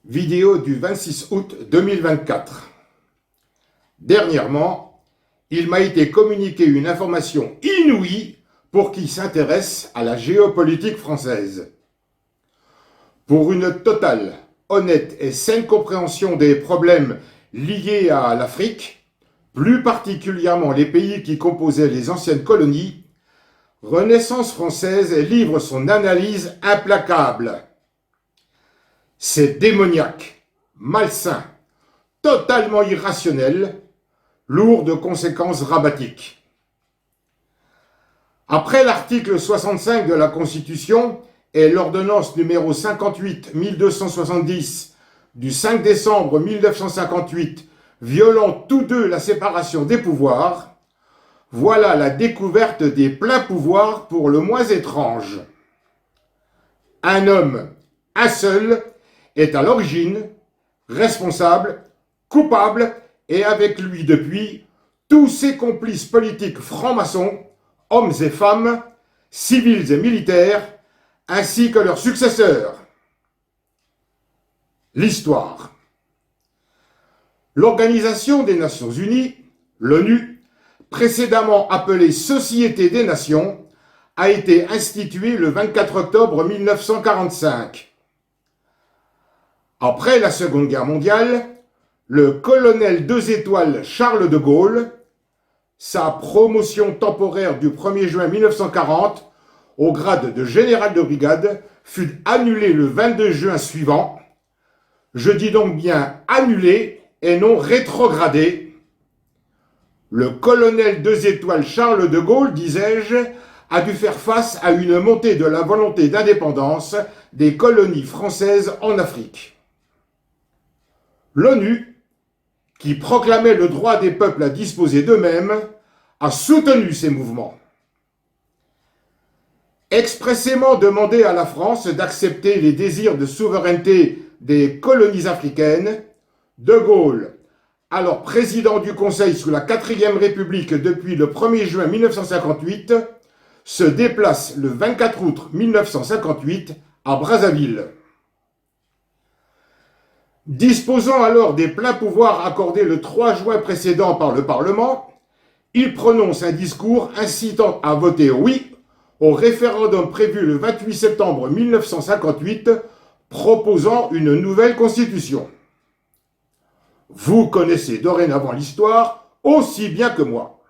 Vidéo du 26 août 2024. Dernièrement, il m'a été communiqué une information inouïe pour qui s'intéresse à la géopolitique française. Pour une totale, honnête et saine compréhension des problèmes liés à l'Afrique, plus particulièrement les pays qui composaient les anciennes colonies, Renaissance française livre son analyse implacable. C'est démoniaque, malsain, totalement irrationnel, lourd de conséquences rabbatiques. Après l'article 65 de la Constitution et l'ordonnance numéro 58-1270 du 5 décembre 1958, violant tous deux la séparation des pouvoirs, voilà la découverte des pleins pouvoirs pour le moins étrange. Un homme, un seul, est à l'origine, responsable, coupable, et avec lui depuis tous ses complices politiques francs-maçons, hommes et femmes, civils et militaires, ainsi que leurs successeurs. L'histoire. L'Organisation des Nations Unies, l'ONU, précédemment appelée Société des Nations, a été instituée le 24 octobre 1945. Après la Seconde Guerre mondiale, le colonel 2 étoiles Charles de Gaulle, sa promotion temporaire du 1er juin 1940 au grade de général de brigade fut annulée le 22 juin suivant. Je dis donc bien annulée et non rétrogradée. Le colonel 2 étoiles Charles de Gaulle, disais-je, a dû faire face à une montée de la volonté d'indépendance des colonies françaises en Afrique. L'ONU, qui proclamait le droit des peuples à disposer d'eux-mêmes, a soutenu ces mouvements. Expressément demandé à la France d'accepter les désirs de souveraineté des colonies africaines, De Gaulle, alors président du Conseil sous la 4e République depuis le 1er juin 1958, se déplace le 24 août 1958 à Brazzaville. Disposant alors des pleins pouvoirs accordés le 3 juin précédent par le Parlement, il prononce un discours incitant à voter oui au référendum prévu le 28 septembre 1958 proposant une nouvelle constitution. Vous connaissez dorénavant l'histoire aussi bien que moi.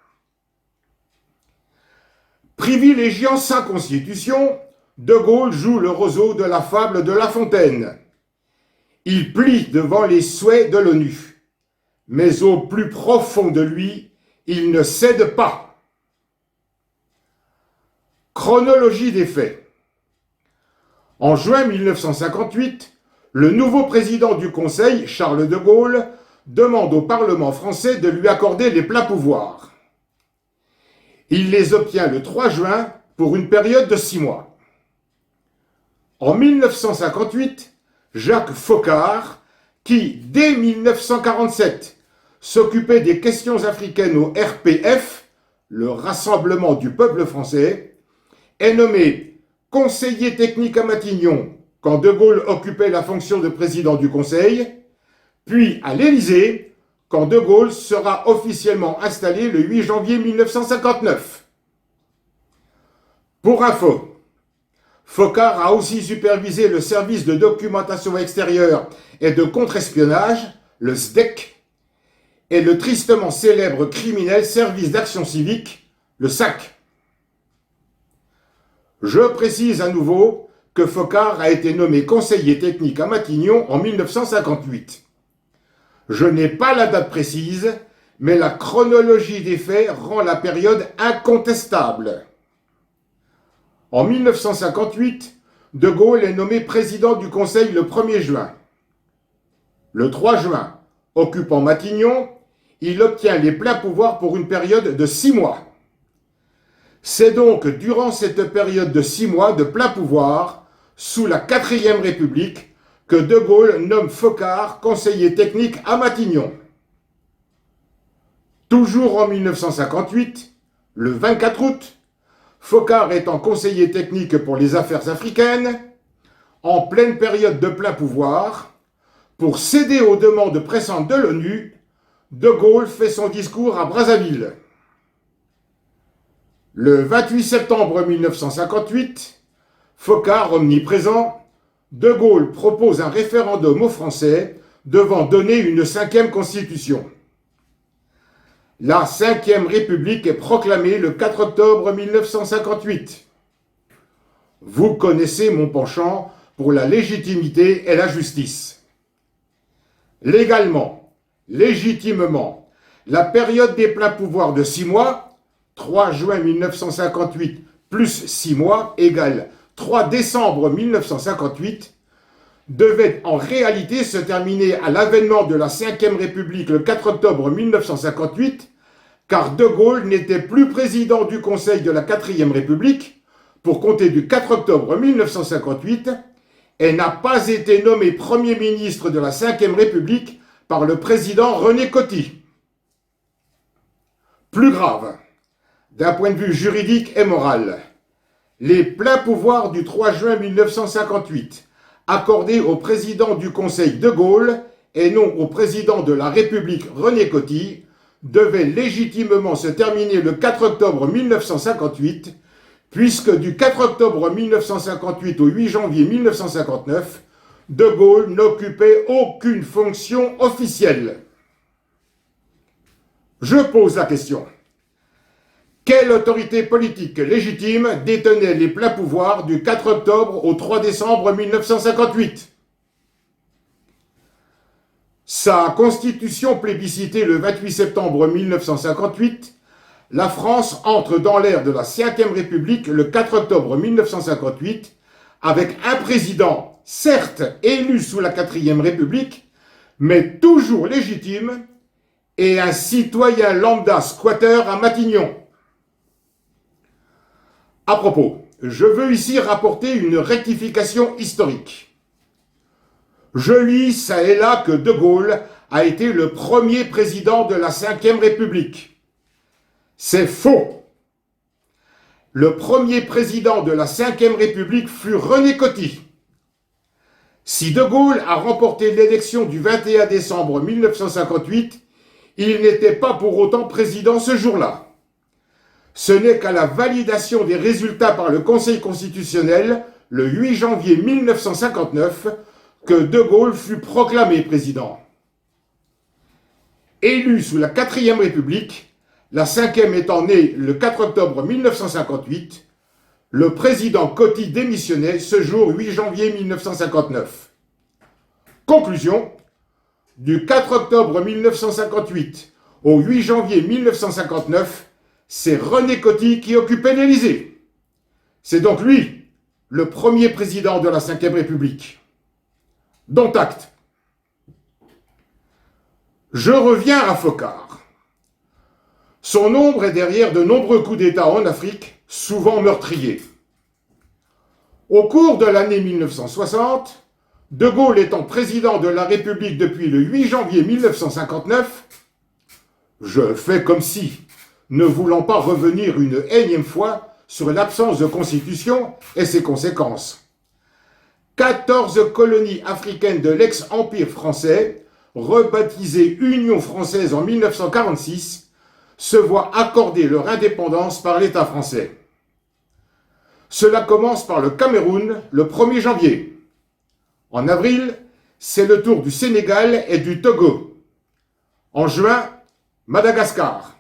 Privilégiant sa constitution, De Gaulle joue le roseau de la fable de La Fontaine. Il plie devant les souhaits de l'ONU, mais au plus profond de lui, il ne cède pas. Chronologie des faits. En juin 1958, le nouveau président du Conseil, Charles de Gaulle, demande au Parlement français de lui accorder les pleins pouvoirs. Il les obtient le 3 juin pour une période de 6 mois. En 1958, Jacques Foccart, qui, dès 1947, s'occupait des questions africaines au RPF, le Rassemblement du peuple français, est nommé conseiller technique à Matignon quand De Gaulle occupait la fonction de président du Conseil, puis à l'Élysée quand De Gaulle sera officiellement installé le 8 janvier 1959. Pour info, Foccart a aussi supervisé le service de documentation extérieure et de contre-espionnage, le SDEC, et le tristement célèbre criminel service d'action civique, le SAC. Je précise à nouveau que Foccart a été nommé conseiller technique à Matignon en 1958. Je n'ai pas la date précise, mais la chronologie des faits rend la période incontestable. En 1958, De Gaulle est nommé président du Conseil le 1er juin. Le 3 juin, occupant Matignon, il obtient les pleins pouvoirs pour une période de 6 mois. C'est donc durant cette période de 6 mois de plein pouvoir, sous la 4e République, que De Gaulle nomme Foccart conseiller technique à Matignon. Toujours en 1958, le 24 août, Foccart étant conseiller technique pour les affaires africaines, en pleine période de plein pouvoir, Pour céder aux demandes pressantes de l'ONU, De Gaulle fait son discours à Brazzaville. Le 28 septembre 1958, Foccart omniprésent, De Gaulle propose un référendum aux Français devant donner une 5e constitution. La 5e République est proclamée le 4 octobre 1958. Vous connaissez mon penchant pour la légitimité et la justice. Légalement, légitimement, la période des pleins pouvoirs de 6 mois, 3 juin 1958 plus 6 mois égale 3 décembre 1958, devait en réalité se terminer à l'avènement de la 5e République le 4 octobre 1958, car De Gaulle n'était plus président du Conseil de la 4e République pour compter du 4 octobre 1958 et n'a pas été nommé Premier ministre de la 5e République par le président René Coty. Plus grave, d'un point de vue juridique et moral, les pleins pouvoirs du 3 juin 1958 accordés au président du Conseil De Gaulle et non au président de la République René Coty devaient légitimement se terminer le 4 octobre 1958, puisque du 4 octobre 1958 au 8 janvier 1959, De Gaulle n'occupait aucune fonction officielle. Je pose la question. Quelle autorité politique légitime détenait les pleins pouvoirs du 4 octobre au 3 décembre 1958 ? Sa constitution plébiscitée le 28 septembre 1958, la France entre dans l'ère de la 5e République le 4 octobre 1958 avec un président, certes élu sous la 4e République, mais toujours légitime, et un citoyen lambda squatter à Matignon. À propos, je veux ici rapporter une rectification historique. Je lis ça et là que De Gaulle a été le premier président de la 5e République. C'est faux. Le premier président de la 5e République fut René Coty. Si De Gaulle a remporté l'élection du 21 décembre 1958, il n'était pas pour autant président ce jour-là. Ce n'est qu'à la validation des résultats par le Conseil constitutionnel, le 8 janvier 1959, que De Gaulle fut proclamé président. Élu sous la 4e République, la 5e étant née le 4 octobre 1958, le président Coty démissionnait ce jour 8 janvier 1959. Conclusion, du 4 octobre 1958 au 8 janvier 1959, c'est René Coty qui occupait l'Élysée. C'est donc lui, le premier président de la 5e République. Dont acte. Je reviens à Foccart. Son ombre est derrière de nombreux coups d'État en Afrique, souvent meurtriers. Au cours de l'année 1960, De Gaulle étant président de la République depuis le 8 janvier 1959, je fais comme si, ne voulant pas revenir une énième fois sur l'absence de constitution et ses conséquences. 14 colonies africaines de l'ex-empire français, rebaptisées Union française en 1946, se voient accorder leur indépendance par l'État français. Cela commence par le Cameroun le 1er janvier. En avril, c'est le tour du Sénégal et du Togo. En juin, Madagascar.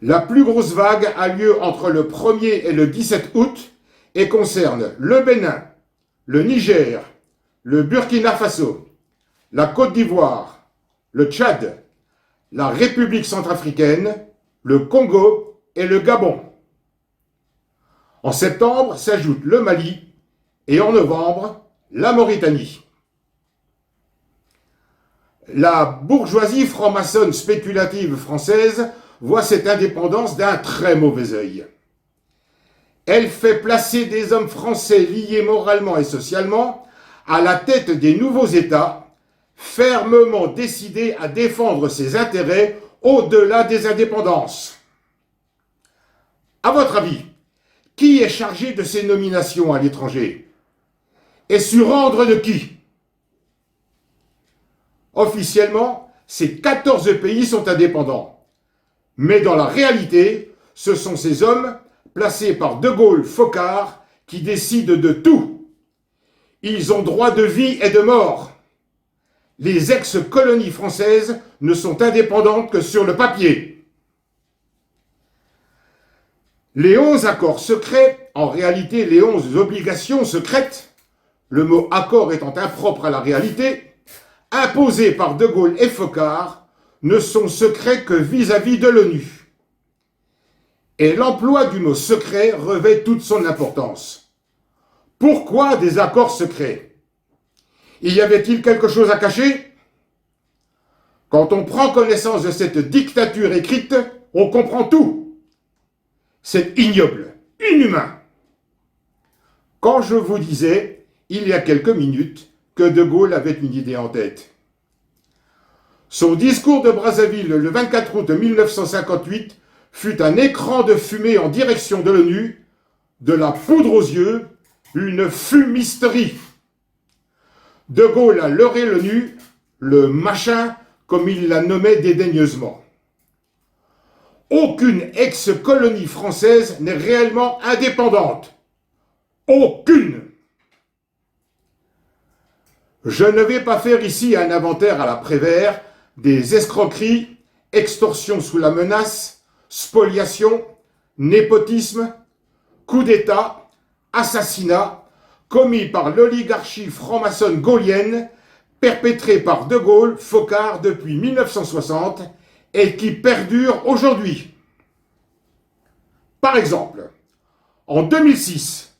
La plus grosse vague a lieu entre le 1er et le 17 août et concerne le Bénin, le Niger, le Burkina Faso, la Côte d'Ivoire, le Tchad, la République centrafricaine, le Congo et le Gabon. En septembre s'ajoute le Mali et en novembre, la Mauritanie. La bourgeoisie franc-maçonne spéculative française voit cette indépendance d'un très mauvais œil. Elle fait placer des hommes français liés moralement et socialement à la tête des nouveaux États, fermement décidés à défendre ses intérêts au-delà des indépendances. À votre avis, qui est chargé de ces nominations à l'étranger? Et sur ordre de qui? Officiellement, ces 14 pays sont indépendants. Mais dans la réalité, ce sont ces hommes, placés par De Gaulle-Foccart, qui décident de tout. Ils ont droit de vie et de mort. Les ex-colonies françaises ne sont indépendantes que sur le papier. Les 11 accords secrets, en réalité les 11 obligations secrètes, le mot accord étant impropre à la réalité, imposés par De Gaulle et Foccart, ne sont secrets que vis-à-vis de l'ONU. Et l'emploi du mot secret revêt toute son importance. Pourquoi des accords secrets? Y avait-il quelque chose à cacher? Quand on prend connaissance de cette dictature écrite, on comprend tout. C'est ignoble, inhumain. Quand je vous disais, il y a quelques minutes, que De Gaulle avait une idée en tête. Son discours de Brazzaville le 24 août 1958 fut un écran de fumée en direction de l'ONU, de la poudre aux yeux, une fumisterie. De Gaulle a leurré l'ONU, le machin, comme il la nommait dédaigneusement. Aucune ex-colonie française n'est réellement indépendante. Aucune. Je ne vais pas faire ici un inventaire à la Prévert des escroqueries, extorsions sous la menace, spoliation, népotisme, coup d'État, assassinat commis par l'oligarchie franc-maçonne gaulienne perpétrée par De Gaulle, Foccart depuis 1960 et qui perdure aujourd'hui. Par exemple, en 2006,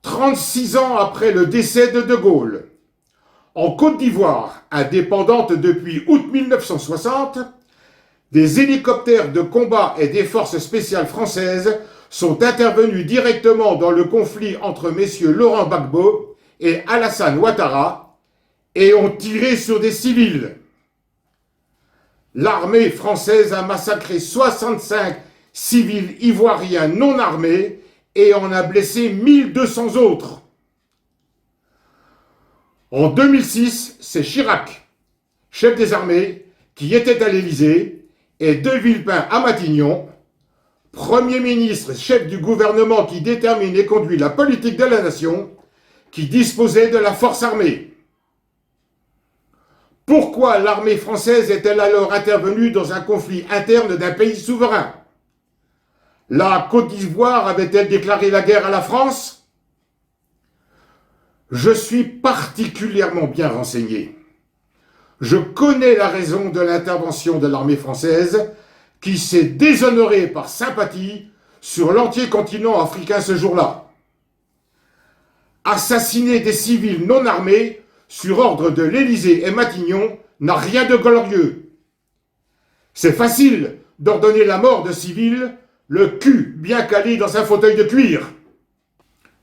36 ans après le décès de De Gaulle, en Côte d'Ivoire, indépendante depuis août 1960, des hélicoptères de combat et des forces spéciales françaises sont intervenus directement dans le conflit entre messieurs Laurent Gbagbo et Alassane Ouattara et ont tiré sur des civils. L'armée française a massacré 65 civils ivoiriens non armés et en a blessé 1200 autres. En 2006, c'est Chirac, chef des armées, qui était à l'Élysée, et De Villepin à Matignon, Premier ministre, chef du gouvernement qui détermine et conduit la politique de la nation, qui disposait de la force armée. Pourquoi l'armée française est-elle alors intervenue dans un conflit interne d'un pays souverain? La Côte d'Ivoire avait-elle déclaré la guerre à la France? Je suis particulièrement bien renseigné. Je connais la raison de l'intervention de l'armée française qui s'est déshonorée par sympathie sur l'entier continent africain ce jour-là. Assassiner des civils non armés sur ordre de l'Élysée et Matignon n'a rien de glorieux. C'est facile d'ordonner la mort de civils, le cul bien calé dans un fauteuil de cuir.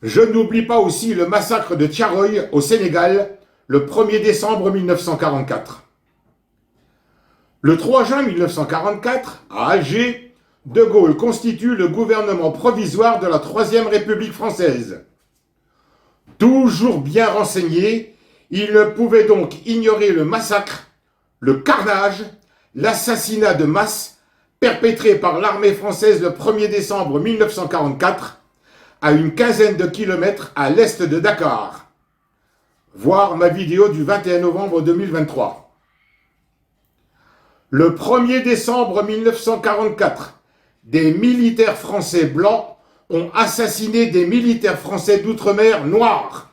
Je n'oublie pas aussi le massacre de Thiaroye au Sénégal, le 1er décembre 1944. Le 3 juin 1944, à Alger, De Gaulle constitue le gouvernement provisoire de la Troisième République française. Toujours bien renseigné, il ne pouvait donc ignorer le massacre, le carnage, l'assassinat de masse perpétré par l'armée française le 1er décembre 1944 à une quinzaine de kilomètres à l'est de Dakar. Voir ma vidéo du 21 novembre 2023. Le 1er décembre 1944, des militaires français blancs ont assassiné des militaires français d'outre-mer noirs.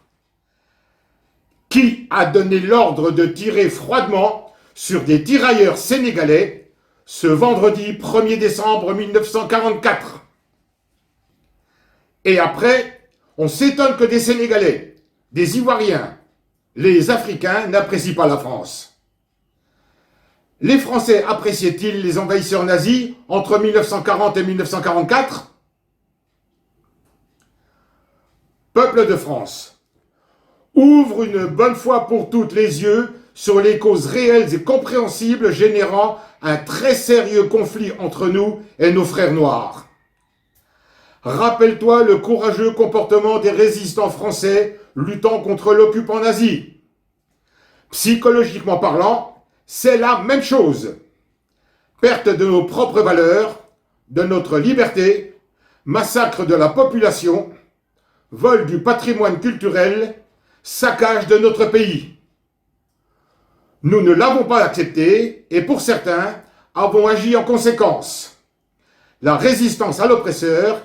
Qui a donné l'ordre de tirer froidement sur des tirailleurs sénégalais ce vendredi 1er décembre 1944? Et après, on s'étonne que des Sénégalais, des Ivoiriens, les Africains n'apprécient pas la France. Les Français appréciaient-ils les envahisseurs nazis entre 1940 et 1944? Peuple de France, ouvre une bonne fois pour toutes les yeux sur les causes réelles et compréhensibles générant un très sérieux conflit entre nous et nos frères noirs. Rappelle-toi le courageux comportement des résistants français luttant contre l'occupant nazi. Psychologiquement parlant, c'est la même chose. Perte de nos propres valeurs, de notre liberté, massacre de la population, vol du patrimoine culturel, saccage de notre pays. Nous ne l'avons pas accepté et pour certains, avons agi en conséquence. La résistance à l'oppresseur,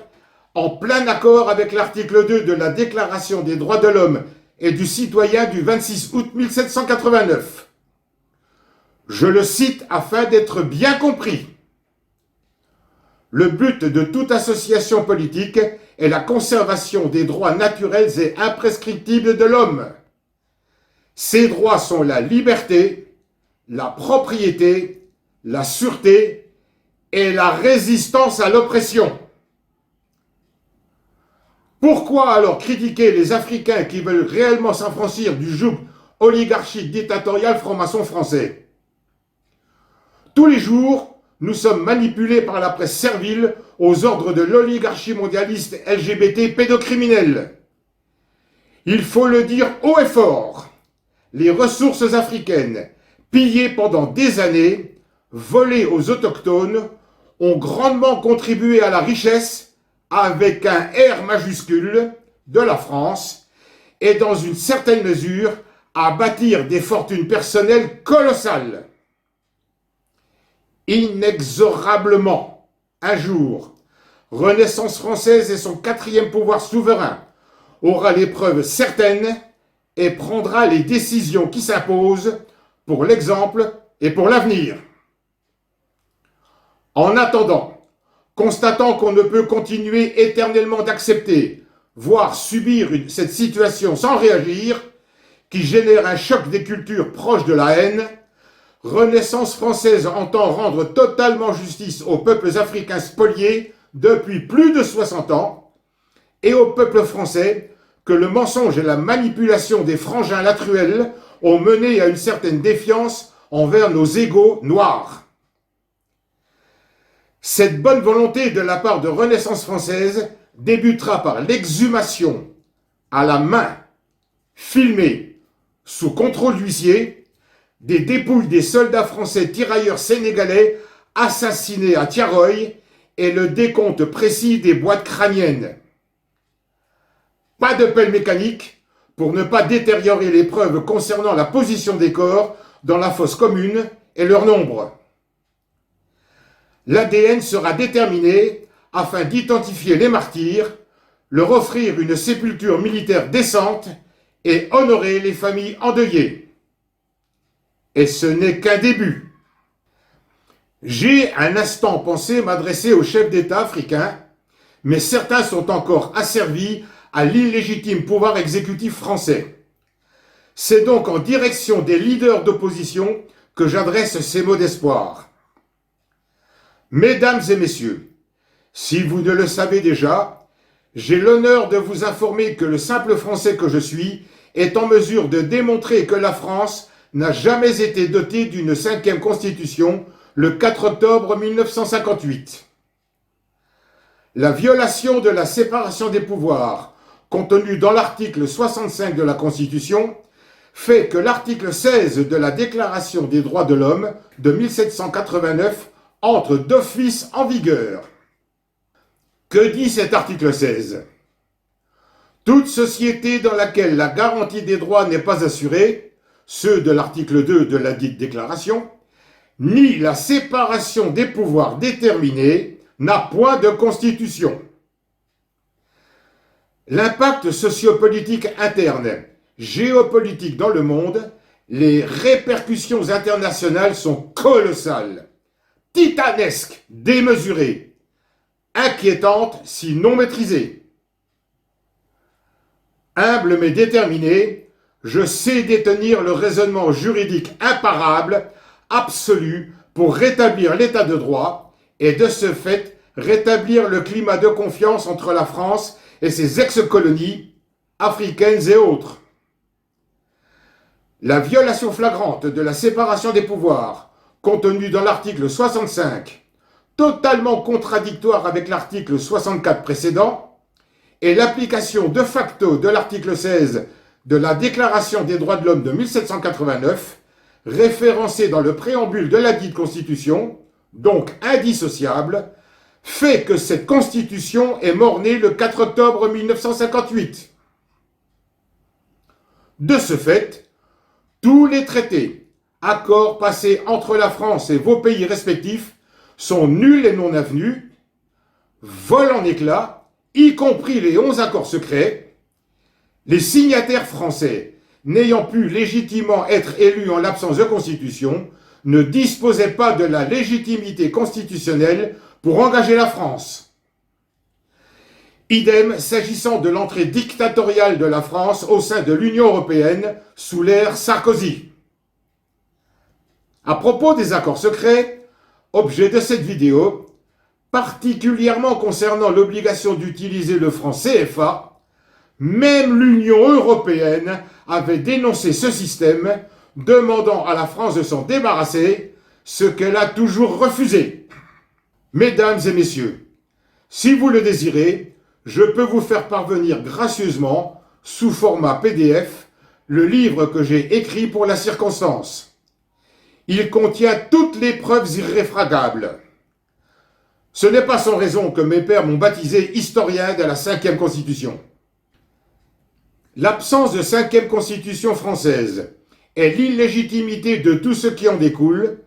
en plein accord avec l'article 2 de la Déclaration des droits de l'homme et du citoyen du 26 août 1789. Je le cite afin d'être bien compris. Le but de toute association politique est la conservation des droits naturels et imprescriptibles de l'homme. Ces droits sont la liberté, la propriété, la sûreté et la résistance à l'oppression. Pourquoi alors critiquer les Africains qui veulent réellement s'affranchir du joug oligarchique dictatorial franc-maçon français? Tous les jours, nous sommes manipulés par la presse servile aux ordres de l'oligarchie mondialiste LGBT pédocriminelle. Il faut le dire haut et fort, les ressources africaines, pillées pendant des années, volées aux autochtones, ont grandement contribué à la richesse, avec un R majuscule, de la France, et dans une certaine mesure, à bâtir des fortunes personnelles colossales. Inexorablement, un jour, Renaissance française et son quatrième pouvoir souverain aura l'épreuve certaine et prendra les décisions qui s'imposent pour l'exemple et pour l'avenir. En attendant, constatant qu'on ne peut continuer éternellement d'accepter, voire subir cette situation sans réagir, qui génère un choc des cultures proches de la haine, Renaissance française entend rendre totalement justice aux peuples africains spoliés depuis plus de 60 ans et au peuple français que le mensonge et la manipulation des frangins Latruelle ont mené à une certaine défiance envers nos égaux noirs. Cette bonne volonté de la part de Renaissance française débutera par l'exhumation à la main, filmée, sous contrôle d'huissier, des dépouilles des soldats français tirailleurs sénégalais assassinés à Tiaroy et le décompte précis des boîtes crâniennes. Pas de pelle mécanique pour ne pas détériorer les preuves concernant la position des corps dans la fosse commune et leur nombre. L'ADN sera déterminé afin d'identifier les martyrs, leur offrir une sépulture militaire décente et honorer les familles endeuillées. Et ce n'est qu'un début. J'ai un instant pensé m'adresser aux chefs d'État africains, mais certains sont encore asservis à l'illégitime pouvoir exécutif français. C'est donc en direction des leaders d'opposition que j'adresse ces mots d'espoir. Mesdames et messieurs, si vous ne le savez déjà, j'ai l'honneur de vous informer que le simple Français que je suis est en mesure de démontrer que la France n'a jamais été dotée d'une 5e constitution le 4 octobre 1958. La violation de la séparation des pouvoirs contenue dans l'article 65 de la Constitution fait que l'article 16 de la Déclaration des droits de l'homme de 1789 entre d'office en vigueur. Que dit cet article 16? Toute société dans laquelle la garantie des droits n'est pas assurée, ceux de l'article 2 de la dite déclaration, ni la séparation des pouvoirs déterminée, n'a point de constitution. L'impact sociopolitique interne, géopolitique dans le monde, les répercussions internationales sont colossales, titanesques, démesurées, inquiétantes si non maîtrisées. Humble mais déterminé, je sais détenir le raisonnement juridique imparable, absolu, pour rétablir l'état de droit et de ce fait rétablir le climat de confiance entre la France et ses ex-colonies, africaines et autres. La violation flagrante de la séparation des pouvoirs, contenue dans l'article 65, totalement contradictoire avec l'article 64 précédent, et l'application de facto de l'article 16 de la Déclaration des droits de l'homme de 1789, référencé dans le préambule de la dite Constitution, donc indissociable, fait que cette Constitution est mornée le 4 octobre 1958. De ce fait, tous les traités, accords passés entre la France et vos pays respectifs sont nuls et non avenus, volent en éclats, y compris les 11 accords secrets. Les signataires français, n'ayant pu légitimement être élus en l'absence de constitution, ne disposaient pas de la légitimité constitutionnelle pour engager la France. Idem s'agissant de l'entrée dictatoriale de la France au sein de l'Union européenne sous l'ère Sarkozy. À propos des accords secrets, objet de cette vidéo, particulièrement concernant l'obligation d'utiliser le franc CFA, même l'Union européenne avait dénoncé ce système, demandant à la France de s'en débarrasser, ce qu'elle a toujours refusé. Mesdames et messieurs, si vous le désirez, je peux vous faire parvenir gracieusement, sous format PDF, le livre que j'ai écrit pour la circonstance. Il contient toutes les preuves irréfragables. Ce n'est pas sans raison que mes pères m'ont baptisé historien de la 5e Constitution. L'absence de 5e Constitution française et l'illégitimité de tout ce qui en découle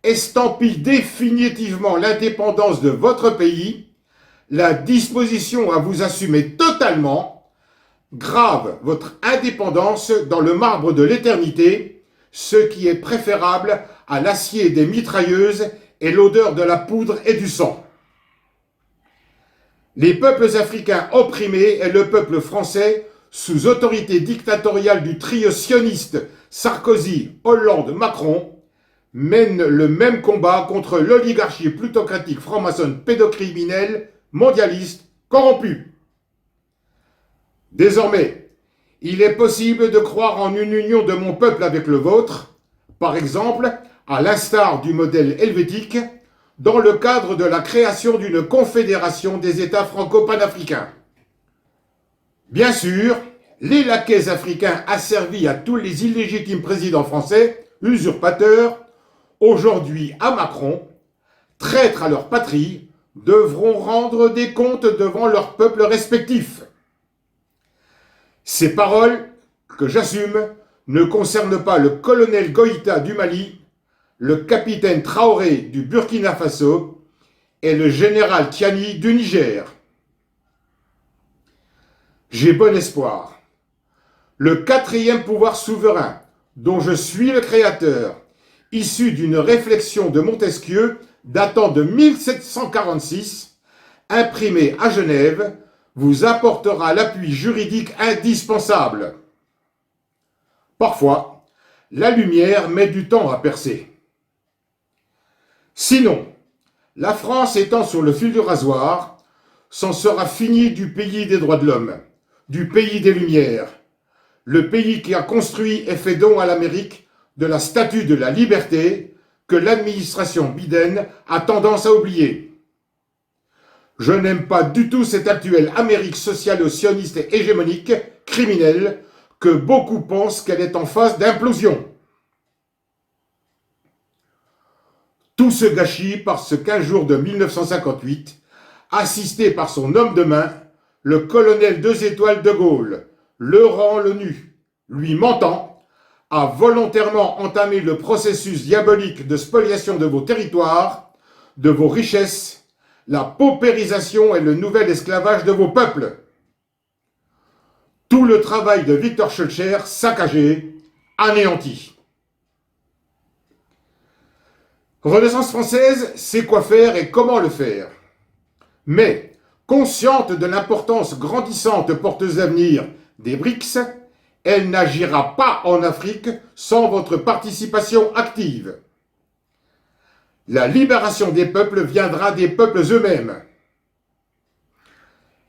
estampillent définitivement l'indépendance de votre pays, la disposition à vous assumer totalement, grave votre indépendance dans le marbre de l'éternité, ce qui est préférable à l'acier des mitrailleuses et l'odeur de la poudre et du sang. Les peuples africains opprimés et le peuple français, sous autorité dictatoriale du trio sioniste Sarkozy, Hollande, Macron, mènent le même combat contre l'oligarchie plutocratique franc-maçonne pédocriminelle, mondialiste, corrompue. Désormais, il est possible de croire en une union de mon peuple avec le vôtre, par exemple, à l'instar du modèle helvétique, dans le cadre de la création d'une confédération des États franco-panafricains. Bien sûr, les laquais africains asservis à tous les illégitimes présidents français, usurpateurs, aujourd'hui à Macron, traîtres à leur patrie, devront rendre des comptes devant leurs peuples respectifs. Ces paroles, que j'assume, ne concernent pas le colonel Goïta du Mali, le capitaine Traoré du Burkina Faso et le général Tiani du Niger. J'ai bon espoir. Le 4e pouvoir souverain, dont je suis le créateur, issu d'une réflexion de Montesquieu datant de 1746, imprimée à Genève, vous apportera l'appui juridique indispensable. Parfois, la lumière met du temps à percer. Sinon, la France étant sur le fil du rasoir, s'en sera fini du pays des droits de l'homme, du pays des Lumières, le pays qui a construit et fait don à l'Amérique de la statue de la liberté que l'administration Biden a tendance à oublier. Je n'aime pas du tout cette actuelle Amérique socialo-sioniste et hégémonique, criminelle, que beaucoup pensent qu'elle est en phase d'implosion. Tout ce gâchis parce qu'un jour de 1958, assisté par son homme de main, le colonel 2 étoiles de Gaulle, leurrant le nu, lui mentant, a volontairement entamé le processus diabolique de spoliation de vos territoires, de vos richesses, la paupérisation et le nouvel esclavage de vos peuples. Tout le travail de Victor Schœlcher saccagé, anéanti. Renaissance française sait quoi faire et comment le faire. Mais, consciente de l'importance grandissante porteuse d'avenir des BRICS, elle n'agira pas en Afrique sans votre participation active. La libération des peuples viendra des peuples eux-mêmes.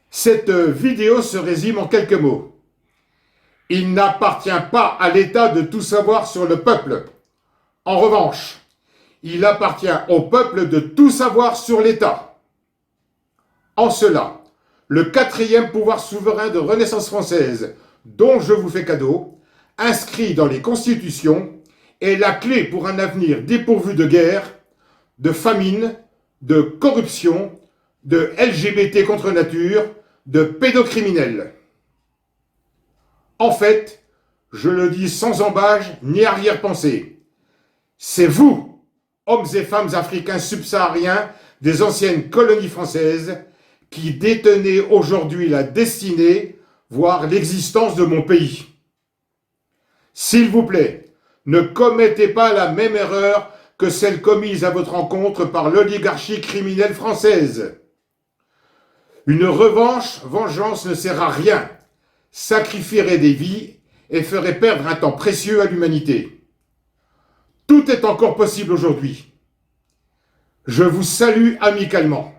Cette vidéo se résume en quelques mots. Il n'appartient pas à l'État de tout savoir sur le peuple. En revanche, il appartient au peuple de tout savoir sur l'État. En cela, le 4e pouvoir souverain de Renaissance française, dont je vous fais cadeau, inscrit dans les constitutions, est la clé pour un avenir dépourvu de guerre, de famine, de corruption, de LGBT contre nature, de pédocriminels. En fait, je le dis sans embâche ni arrière-pensée, c'est vous, hommes et femmes africains subsahariens des anciennes colonies françaises, qui détenez aujourd'hui la destinée, voire l'existence de mon pays. S'il vous plaît, ne commettez pas la même erreur que celle commise à votre encontre par l'oligarchie criminelle française. Une vengeance ne sert à rien, sacrifierait des vies et ferait perdre un temps précieux à l'humanité. Tout est encore possible aujourd'hui. Je vous salue amicalement.